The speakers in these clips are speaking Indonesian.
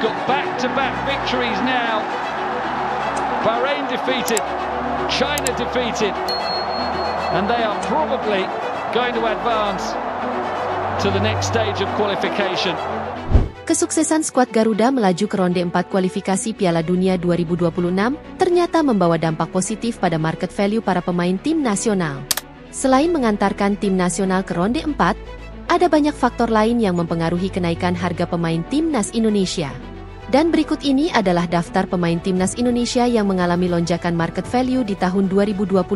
got back-to-back victories now. Bahrain defeated, China defeated, and they are probably going to advance to the next stage of qualification. Kesuksesan skuad Garuda melaju ke ronde 4 kualifikasi Piala Dunia 2026 ternyata membawa dampak positif pada market value para pemain tim nasional. Selain mengantarkan tim nasional ke ronde 4, ada banyak faktor lain yang mempengaruhi kenaikan harga pemain timnas Indonesia. Dan berikut ini adalah daftar pemain timnas Indonesia yang mengalami lonjakan market value di tahun 2025.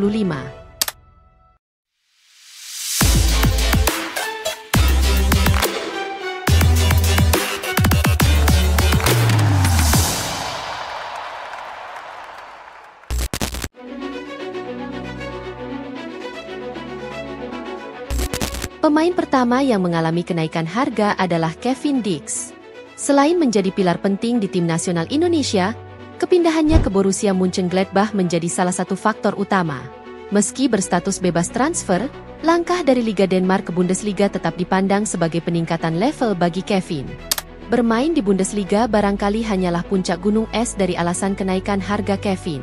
Pemain pertama yang mengalami kenaikan harga adalah Kevin Dix. Selain menjadi pilar penting di tim nasional Indonesia, kepindahannya ke Borussia Mönchengladbach menjadi salah satu faktor utama. Meski berstatus bebas transfer, langkah dari Liga Denmark ke Bundesliga tetap dipandang sebagai peningkatan level bagi Kevin. Bermain di Bundesliga barangkali hanyalah puncak gunung es dari alasan kenaikan harga Kevin.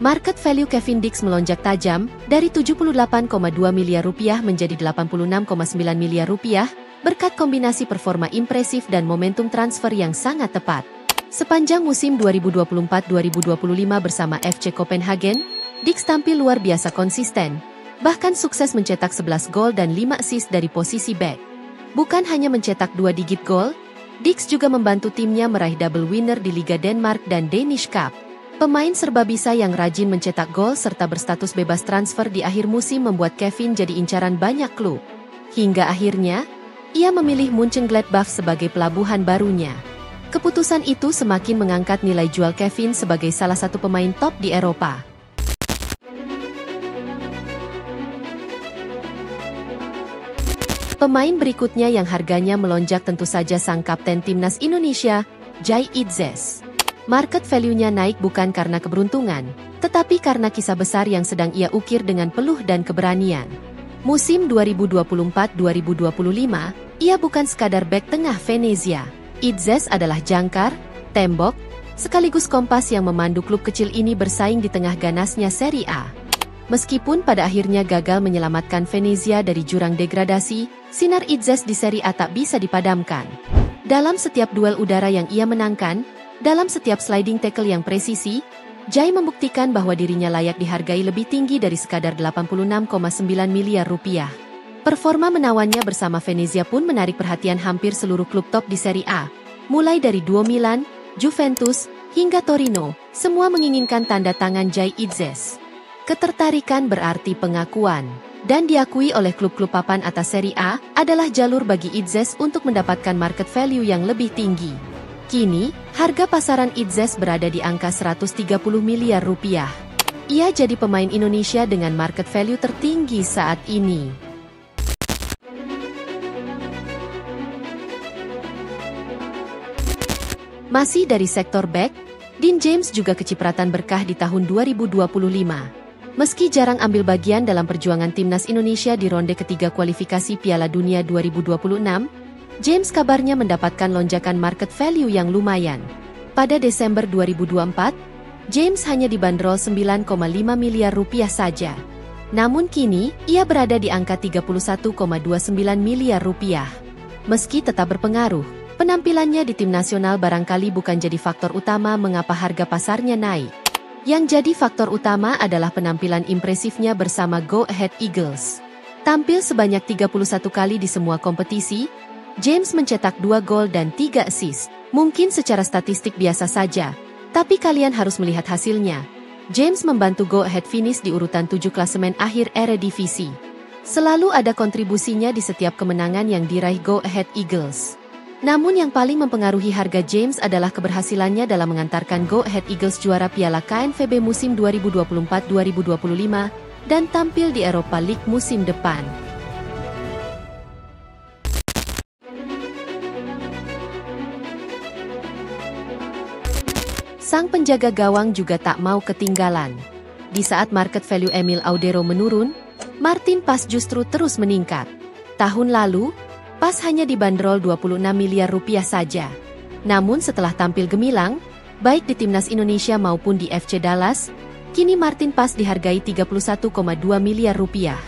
Market value Kevin Dix melonjak tajam, dari 78,2 miliar rupiah menjadi 86,9 miliar rupiah, berkat kombinasi performa impresif dan momentum transfer yang sangat tepat. Sepanjang musim 2024-2025 bersama FC Copenhagen, Dix tampil luar biasa konsisten, bahkan sukses mencetak 11 gol dan 5 assist dari posisi back. Bukan hanya mencetak 2 digit gol, Dix juga membantu timnya meraih double winner di Liga Denmark dan Danish Cup. Pemain serba bisa yang rajin mencetak gol serta berstatus bebas transfer di akhir musim membuat Kevin jadi incaran banyak klub. Hingga akhirnya, ia memilih Mönchengladbach sebagai pelabuhan barunya. Keputusan itu semakin mengangkat nilai jual Kevin sebagai salah satu pemain top di Eropa. Pemain berikutnya yang harganya melonjak tentu saja sang kapten timnas Indonesia, Jai Itzes. Market value-nya naik bukan karena keberuntungan, tetapi karena kisah besar yang sedang ia ukir dengan peluh dan keberanian. Musim 2024-2025, ia bukan sekadar bek tengah Venezia. Itzes adalah jangkar, tembok, sekaligus kompas yang memandu klub kecil ini bersaing di tengah ganasnya Serie A. Meskipun pada akhirnya gagal menyelamatkan Venezia dari jurang degradasi, sinar Itzes di Serie A tak bisa dipadamkan. Dalam setiap duel udara yang ia menangkan, dalam setiap sliding tackle yang presisi, Jai membuktikan bahwa dirinya layak dihargai lebih tinggi dari sekadar 86,9 miliar rupiah. Performa menawannya bersama Venezia pun menarik perhatian hampir seluruh klub top di Serie A. Mulai dari Duo Milan, Juventus, hingga Torino, semua menginginkan tanda tangan Jai Itzes. Ketertarikan berarti pengakuan, dan diakui oleh klub-klub papan atas Serie A adalah jalur bagi Itzes untuk mendapatkan market value yang lebih tinggi. Kini, harga pasaran Itzes berada di angka 130 miliar rupiah. Ia jadi pemain Indonesia dengan market value tertinggi saat ini. Masih dari sektor back, Dean James juga kecipratan berkah di tahun 2025. Meski jarang ambil bagian dalam perjuangan timnas Indonesia di ronde ketiga kualifikasi Piala Dunia 2026, James kabarnya mendapatkan lonjakan market value yang lumayan. Pada Desember 2024, James hanya dibanderol 9,5 miliar rupiah saja. Namun kini, ia berada di angka 31,29 miliar rupiah. Meski tetap berpengaruh, penampilannya di tim nasional barangkali bukan jadi faktor utama mengapa harga pasarnya naik. Yang jadi faktor utama adalah penampilan impresifnya bersama Go Ahead Eagles. Tampil sebanyak 31 kali di semua kompetisi, James mencetak 2 gol dan 3 assist. Mungkin secara statistik biasa saja, tapi kalian harus melihat hasilnya. James membantu Go Ahead finish di urutan 7 klasemen akhir Eredivisie. Selalu ada kontribusinya di setiap kemenangan yang diraih Go Ahead Eagles. Namun yang paling mempengaruhi harga James adalah keberhasilannya dalam mengantarkan Go Ahead Eagles juara Piala KNVB musim 2024-2025 dan tampil di Europa League musim depan. Sang penjaga gawang juga tak mau ketinggalan. Di saat market value Emil Audero menurun, Martin Paes justru terus meningkat. Tahun lalu, Paes hanya dibanderol 26 miliar rupiah saja. Namun setelah tampil gemilang, baik di Timnas Indonesia maupun di FC Dallas, kini Martin Paes dihargai 31,2 miliar rupiah.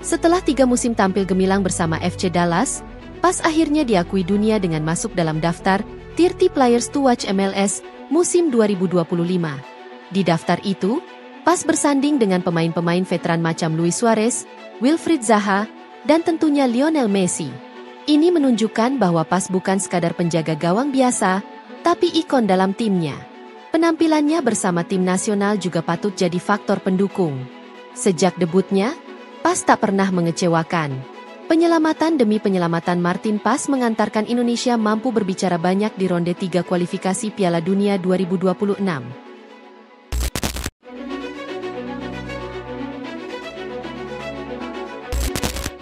Setelah 3 musim tampil gemilang bersama FC Dallas, Paes akhirnya diakui dunia dengan masuk dalam daftar 30 Players to Watch MLS musim 2025. Di daftar itu, Paes bersanding dengan pemain-pemain veteran macam Luis Suarez, Wilfried Zaha, dan tentunya Lionel Messi. Ini menunjukkan bahwa Paes bukan sekadar penjaga gawang biasa, tapi ikon dalam timnya. Penampilannya bersama tim nasional juga patut jadi faktor pendukung. Sejak debutnya, Paes tak pernah mengecewakan. Penyelamatan demi penyelamatan Martin Paes mengantarkan Indonesia mampu berbicara banyak di ronde 3 kualifikasi Piala Dunia 2026.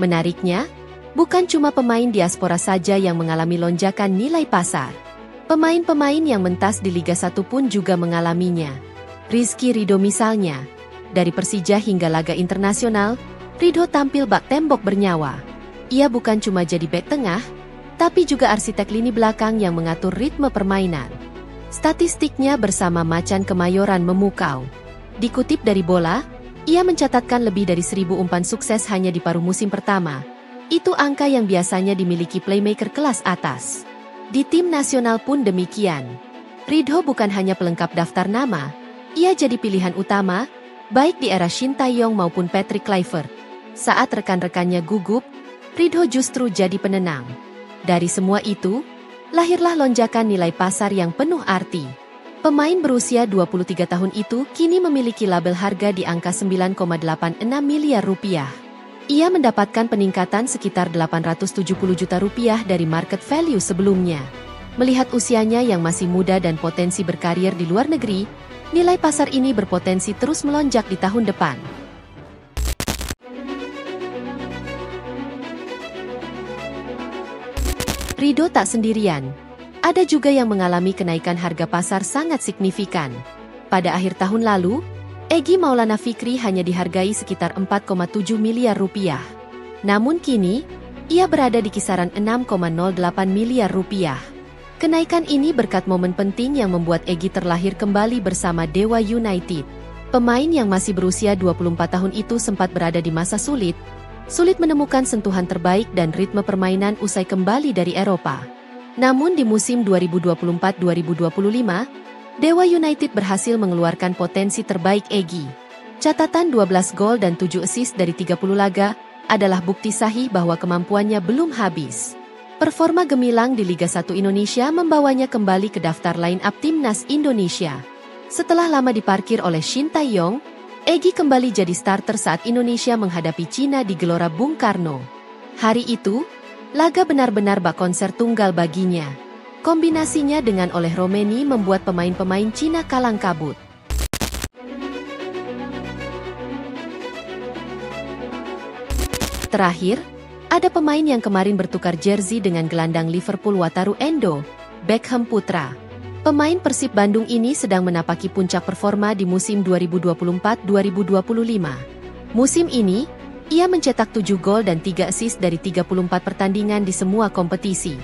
Menariknya, bukan cuma pemain diaspora saja yang mengalami lonjakan nilai pasar. Pemain-pemain yang mentas di Liga 1 pun juga mengalaminya. Rizky Ridho misalnya. Dari Persija hingga laga internasional, Ridho tampil bak tembok bernyawa. Ia bukan cuma jadi bek tengah, tapi juga arsitek lini belakang yang mengatur ritme permainan. Statistiknya bersama Macan Kemayoran memukau. Dikutip dari Bola, ia mencatatkan lebih dari 1000 umpan sukses hanya di paruh musim pertama. Itu angka yang biasanya dimiliki playmaker kelas atas. Di tim nasional pun demikian. Ridho bukan hanya pelengkap daftar nama, ia jadi pilihan utama, baik di era Shin Tae-yong maupun Patrick Kluivert. Saat rekan-rekannya gugup, Ridho justru jadi penenang. Dari semua itu, lahirlah lonjakan nilai pasar yang penuh arti. Pemain berusia 23 tahun itu kini memiliki label harga di angka 9,86 miliar rupiah. Ia mendapatkan peningkatan sekitar 870 juta rupiah dari market value sebelumnya. Melihat usianya yang masih muda dan potensi berkarir di luar negeri, nilai pasar ini berpotensi terus melonjak di tahun depan. Ridho tak sendirian. Ada juga yang mengalami kenaikan harga pasar sangat signifikan. Pada akhir tahun lalu, Egy Maulana Fikri hanya dihargai sekitar 4,7 miliar rupiah. Namun kini, ia berada di kisaran 6,08 miliar rupiah. Kenaikan ini berkat momen penting yang membuat Egy terlahir kembali bersama Dewa United. Pemain yang masih berusia 24 tahun itu sempat berada di masa sulit menemukan sentuhan terbaik dan ritme permainan usai kembali dari Eropa. Namun di musim 2024-2025, Dewa United berhasil mengeluarkan potensi terbaik Egy. Catatan 12 gol dan 7 assist dari 30 laga adalah bukti sahih bahwa kemampuannya belum habis. Performa gemilang di Liga 1 Indonesia membawanya kembali ke daftar line-up Timnas Indonesia. Setelah lama diparkir oleh Shin Tae-yong, Egy kembali jadi starter saat Indonesia menghadapi Cina di Gelora Bung Karno. Hari itu, laga benar-benar bak konser tunggal baginya. Kombinasinya dengan Oleh Romeni membuat pemain-pemain Cina kalang kabut. Terakhir, ada pemain yang kemarin bertukar jersey dengan gelandang Liverpool Wataru Endo, Beckham putra. Pemain Persib Bandung ini sedang menapaki puncak performa di musim 2024-2025. Musim ini, ia mencetak 7 gol dan 3 assist dari 34 pertandingan di semua kompetisi.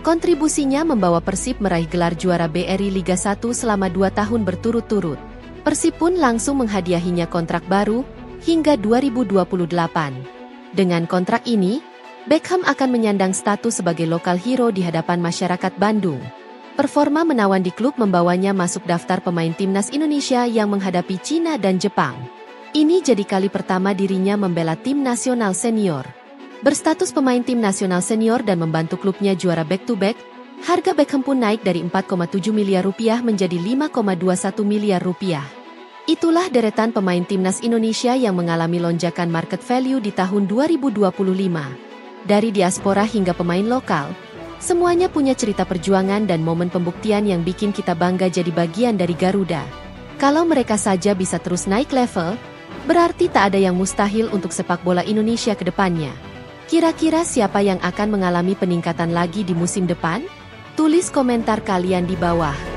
Kontribusinya membawa Persib meraih gelar juara BRI Liga 1 selama 2 tahun berturut-turut. Persib pun langsung menghadiahinya kontrak baru hingga 2028. Dengan kontrak ini, Beckham akan menyandang status sebagai lokal hero di hadapan masyarakat Bandung. Performa menawan di klub membawanya masuk daftar pemain Timnas Indonesia yang menghadapi Cina dan Jepang. Ini jadi kali pertama dirinya membela tim nasional senior. Berstatus pemain tim nasional senior dan membantu klubnya juara back-to-back, harga Beckham pun naik dari 4,7 miliar rupiah menjadi 5,21 miliar rupiah. Itulah deretan pemain Timnas Indonesia yang mengalami lonjakan market value di tahun 2025. Dari diaspora hingga pemain lokal, semuanya punya cerita perjuangan dan momen pembuktian yang bikin kita bangga jadi bagian dari Garuda. Kalau mereka saja bisa terus naik level, berarti tak ada yang mustahil untuk sepak bola Indonesia ke depannya. Kira-kira siapa yang akan mengalami peningkatan lagi di musim depan? Tulis komentar kalian di bawah.